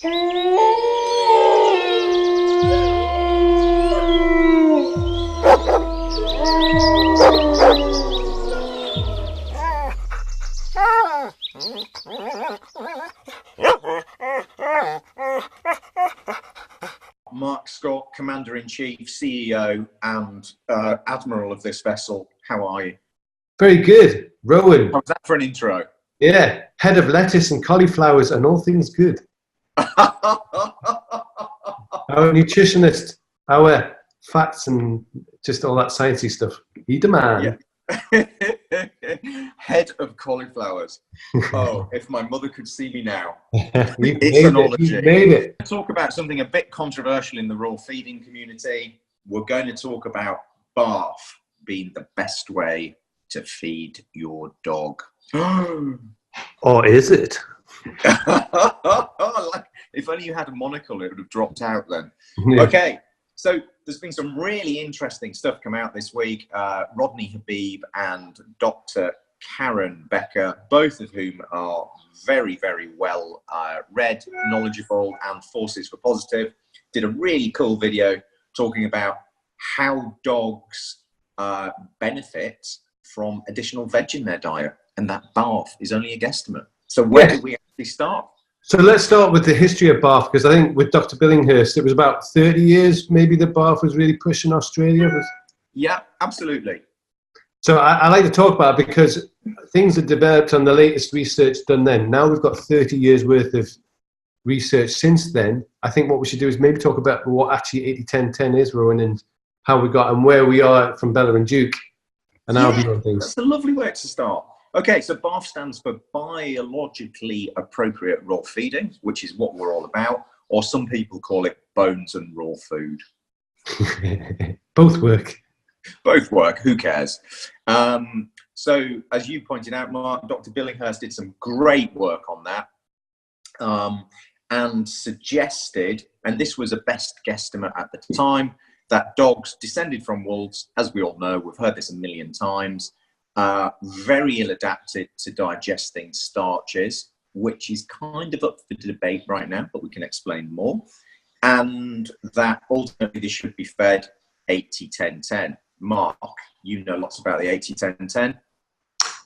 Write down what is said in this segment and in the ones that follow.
Mark Scott, Commander-in-Chief, CEO, and Admiral of this vessel. How are you? Very good. Rowan. How's that for an intro? Yeah, head of lettuce and cauliflowers and all things good. Our nutritionist, our facts and just all that sciencey stuff. He demand. Yeah. Head of cauliflowers. Oh, if my mother could see me now. It's an ology. You made it. Talk about something a bit controversial in the raw feeding community. We're going to talk about BARF being the best way to feed your dog. Or is it? Like, if only you had a monocle, it would have dropped out then. Yeah. Okay, so there's been some really interesting stuff come out this week. Rodney Habib and Dr. Karen Becker, both of whom are very, very well read, knowledgeable, and forces for positive, did a really cool video talking about how dogs benefit from additional veg in their diet, and that BARF is only a guesstimate. So where do we actually start? So let's start with the history of BARF, because I think with Dr. Billinghurst, it was about 30 years maybe that BARF was really pushed in Australia. Yeah, absolutely. So I like to talk about it because things are developed on the latest research done then. Now we've got 30 years worth of research since then. I think what we should do is maybe talk about what actually 80-10-10 is, Rowan, and how we got and where we are from Bella+Duke and our view on things. That's a lovely way to start. Okay, so BARF stands for biologically appropriate raw feeding, which is what we're all about, or some people call it bones and raw food. Both work. Both work, who cares? So as you pointed out, Mark, Dr. Billinghurst did some great work on that and suggested, and this was a best guesstimate at the time, that dogs descended from wolves, as we all know, we've heard this a million times, very ill adapted to digesting starches, which is kind of up for debate right now, but we can explain more. And that ultimately they should be fed 80-10-10. Mark, you know lots about the 80-10-10.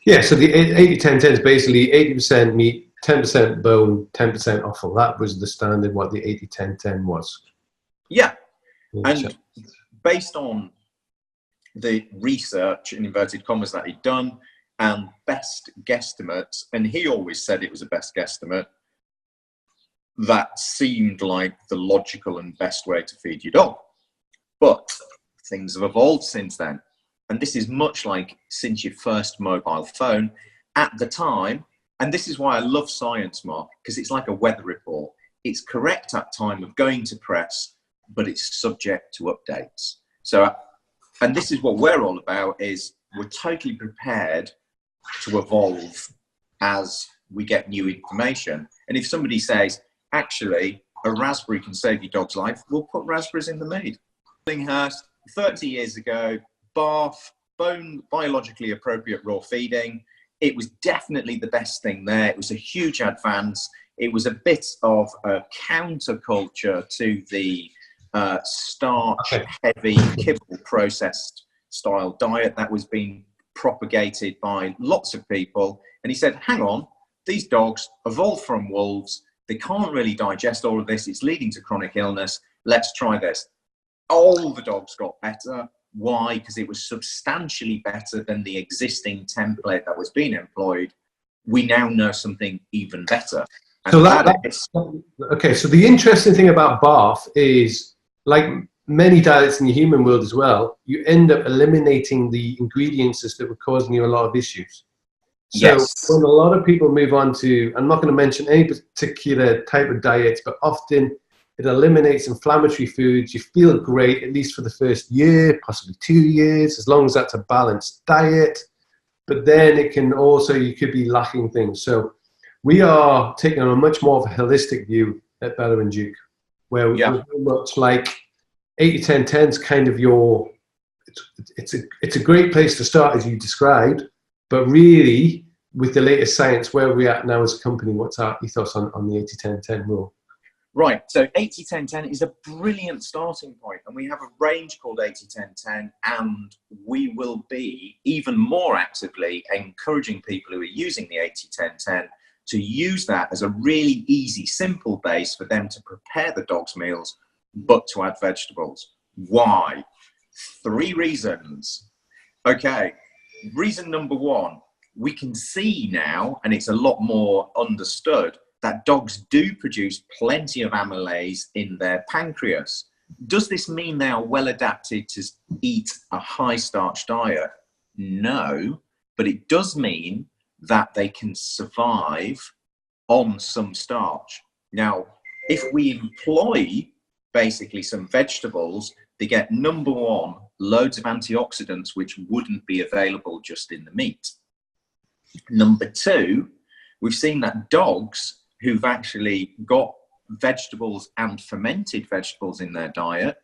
Yeah, so the 80-10-10 is basically 80% meat, 10% bone, 10% offal. That was the standard, what the 80-10-10 was. Yeah, and based on the research, in inverted commas, that he'd done, and best guesstimates, and he always said it was a best guesstimate, that seemed like the logical and best way to feed your dog. But things have evolved since then. And this is much like since your first mobile phone. At the time, and this is why I love science, Mark, because it's like a weather report. It's correct at time of going to press, but it's subject to updates. So, and this is what we're all about, is we're totally prepared to evolve as we get new information. And if somebody says, actually, a raspberry can save your dog's life, we'll put raspberries in the mead. Billinghurst, 30 years ago, BARF, bone biologically appropriate raw feeding. It was definitely the best thing there. It was a huge advance. It was a bit of a counterculture to the starch-heavy, kibble processed style diet that was being propagated by lots of people. And he said, hang on, these dogs evolved from wolves. They can't really digest all of this. It's leading to chronic illness. Let's try this. All the dogs got better. Why? Because it was substantially better than the existing template that was being employed. We now know something even better. And so okay, so the interesting thing about BARF is, like many diets in the human world as well, you end up eliminating the ingredients that were causing you a lot of issues. So when a lot of people move on to, I'm not going to mention any particular type of diets, but often it eliminates inflammatory foods. You feel great, at least for the first year, possibly 2 years, as long as that's a balanced diet. But then it can also, you could be lacking things. So we are taking on a much more of a holistic view at Bella+Duke, where we're very much like 80-10-10 is kind of your, it's a great place to start, as you described, but really with the latest science, where are we at now as a company? What's our ethos on the 80-10-10 rule? Right, so 80-10-10 is a brilliant starting point, and we have a range called 80-10-10, and we will be even more actively encouraging people who are using the 80-10-10 to use that as a really easy, simple base for them to prepare the dog's meals, but to add vegetables. Why? 3 reasons. Okay, reason number 1, we can see now, and it's a lot more understood, that dogs do produce plenty of amylase in their pancreas. Does this mean they are well adapted to eat a high starch diet? No, but it does mean that they can survive on some starch. Now, if we employ basically some vegetables, they get, number 1, loads of antioxidants which wouldn't be available just in the meat. Number 2, we've seen that dogs who've actually got vegetables and fermented vegetables in their diet,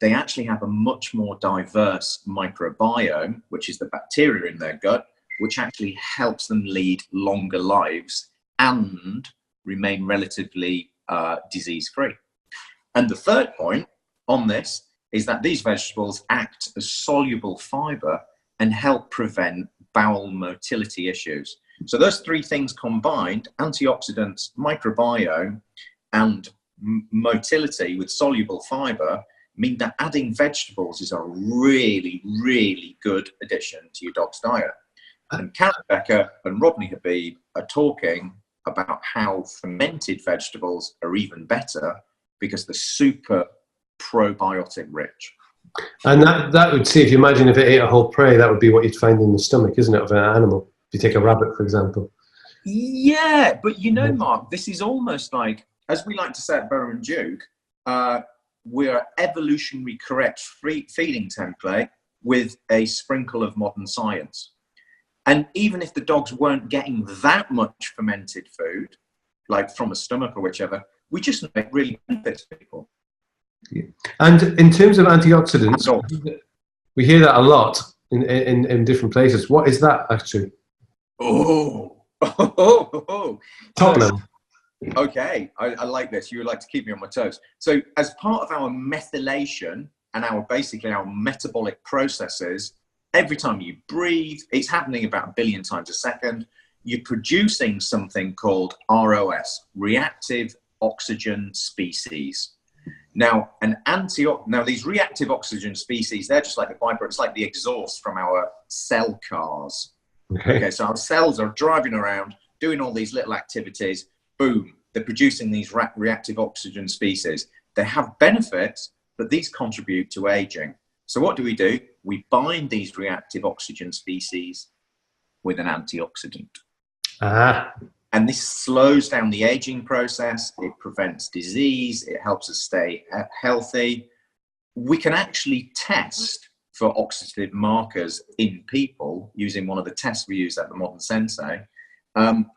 they actually have a much more diverse microbiome, which is the bacteria in their gut, which actually helps them lead longer lives and remain relatively disease-free. And the third point on this is that these vegetables act as soluble fiber and help prevent bowel motility issues. So those 3 things combined, antioxidants, microbiome, and motility with soluble fiber, mean that adding vegetables is a really, really good addition to your dog's diet. And Karen Becker and Rodney Habib are talking about how fermented vegetables are even better because they're super probiotic rich. And that would see, if you imagine if it ate a whole prey, that would be what you'd find in the stomach, isn't it, of an animal? If you take a rabbit, for example. Yeah, but you know, Mark, this is almost like, as we like to say at Bella+Duke, we're evolutionary correct feeding template with a sprinkle of modern science. And even if the dogs weren't getting that much fermented food, like from a stomach or whichever, we just know it really benefits people. Yeah. And in terms of antioxidants, we hear that a lot in different places. What is that actually? Tottenham. Okay, I like this. You would like to keep me on my toes. So as part of our methylation and basically our metabolic processes, every time you breathe, it's happening about 1 billion times a second, you're producing something called ROS, reactive oxygen species. Now, these reactive oxygen species, they're just like the byproduct, it's like the exhaust from our cell cars. Okay, so our cells are driving around, doing all these little activities, boom, they're producing these reactive oxygen species. They have benefits, but these contribute to aging. So what do? We bind these reactive oxygen species with an antioxidant. And this slows down the aging process, it prevents disease, it helps us stay healthy. We can actually test for oxidative markers in people using one of the tests we use at the Modern Sensei.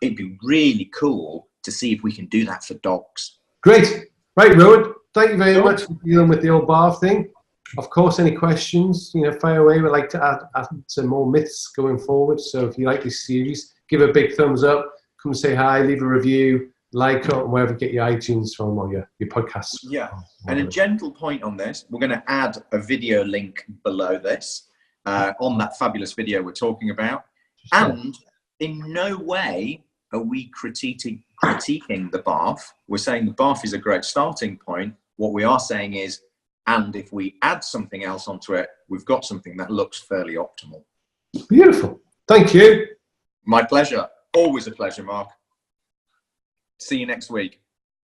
It'd be really cool to see if we can do that for dogs. Great. Right, Rowan, thank you very much for dealing with the old BARF thing. Of course, any questions, fire away. We'd like to add some more myths going forward. So if you like this series, give a big thumbs up, come say hi, leave a review, like it, wherever you get your iTunes from or your podcasts. Yeah, and a gentle point on this, we're going to add a video link below this on that fabulous video we're talking about. And in no way are we critiquing the BARF. We're saying the BARF is a great starting point. What we are saying is, and if we add something else onto it, we've got something that looks fairly optimal. Beautiful. Thank you. My pleasure. Always a pleasure, Mark. See you next week.